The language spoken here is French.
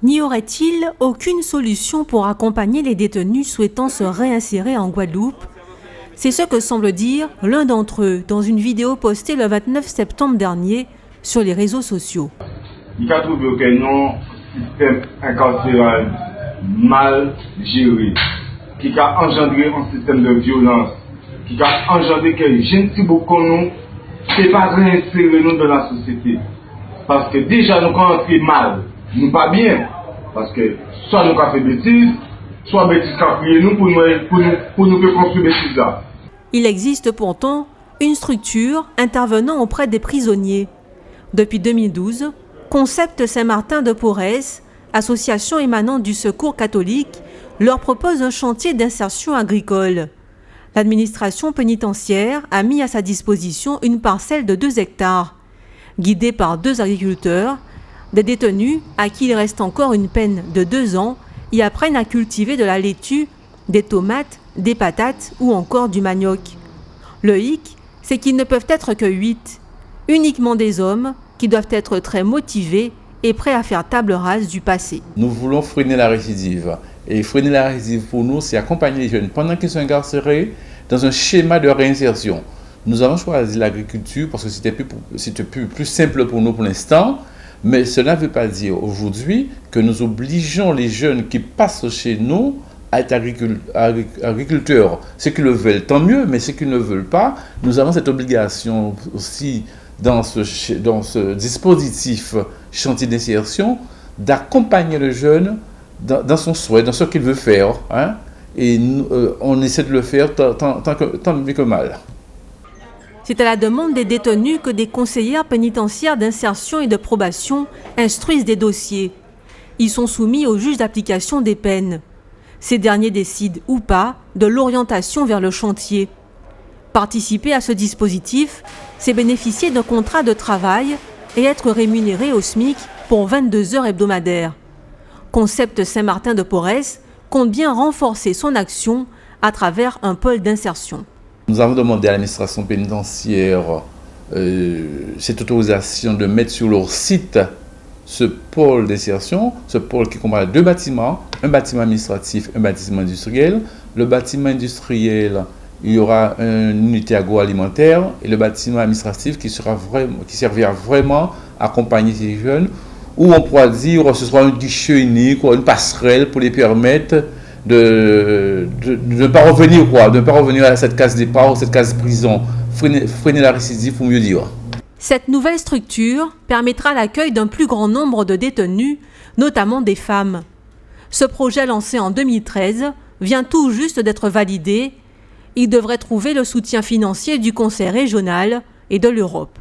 N'y aurait-il aucune solution pour accompagner les détenus souhaitant se réinsérer en Guadeloupe? C'est ce que semble dire l'un d'entre eux dans une vidéo postée le 29 septembre dernier sur les réseaux sociaux. Il a trouvé un système incarcéral mal géré, qui a engendré un système de violence, qui a engendré que les jeunes qui beaucoup nous, c'est pas réinsérer nous dans la société. Parce que déjà nous rentrons mal, nous pas bien. Parce que soit nous avons fait bêtises, soit bêtises qu'a prié nous pour nous faire construire bêtises là. Il existe pourtant une structure intervenant auprès des prisonniers. Depuis 2012, Concept Saint-Martin de Porres, association émanante du Secours catholique, leur propose un chantier d'insertion agricole. L'administration pénitentiaire a mis à sa disposition une parcelle de 2 hectares. Guidés par 2 agriculteurs, des détenus à qui il reste encore une peine de 2 ans y apprennent à cultiver de la laitue, des tomates, des patates ou encore du manioc. Le hic, c'est qu'ils ne peuvent être que 8, uniquement des hommes qui doivent être très motivés et prêts à faire table rase du passé. Nous voulons freiner la récidive. Et freiner la récidive pour nous, c'est accompagner les jeunes pendant qu'ils sont incarcérés dans un schéma de réinsertion. Nous avons choisi l'agriculture parce que c'était plus simple pour nous pour l'instant. Mais cela ne veut pas dire aujourd'hui que nous obligeons les jeunes qui passent chez nous à être agriculteurs. Ceux qui le veulent, tant mieux, mais ceux qui ne le veulent pas, nous avons cette obligation aussi dans ce dispositif chantier d'insertion d'accompagner le jeune dans son souhait, dans ce qu'il veut faire. Hein, et on essaie de le faire tant mieux que mal. C'est à la demande des détenus que des conseillères pénitentiaires d'insertion et de probation instruisent des dossiers. Ils sont soumis au juge d'application des peines. Ces derniers décident ou pas de l'orientation vers le chantier. Participer à ce dispositif, c'est bénéficier d'un contrat de travail et être rémunéré au SMIC pour 22 heures hebdomadaires. Concept Saint-Martin de Porres compte bien renforcer son action à travers un pôle d'insertion. Nous avons demandé à l'administration pénitentiaire cette autorisation de mettre sur leur site ce pôle d'insertion, ce pôle qui comprend 2 bâtiments, un bâtiment administratif, un bâtiment industriel. Le bâtiment industriel, il y aura une unité agroalimentaire et le bâtiment administratif qui servira vraiment à accompagner ces jeunes, où on pourra dire que ce sera un guichet unique ou une passerelle pour les permettre de ne pas revenir à cette case départ ou cette case prison, freiner la récidive pour mieux dire. Cette nouvelle structure permettra l'accueil d'un plus grand nombre de détenus, notamment des femmes. Ce projet lancé en 2013 vient tout juste d'être validé. Il devrait trouver le soutien financier du Conseil régional et de l'Europe.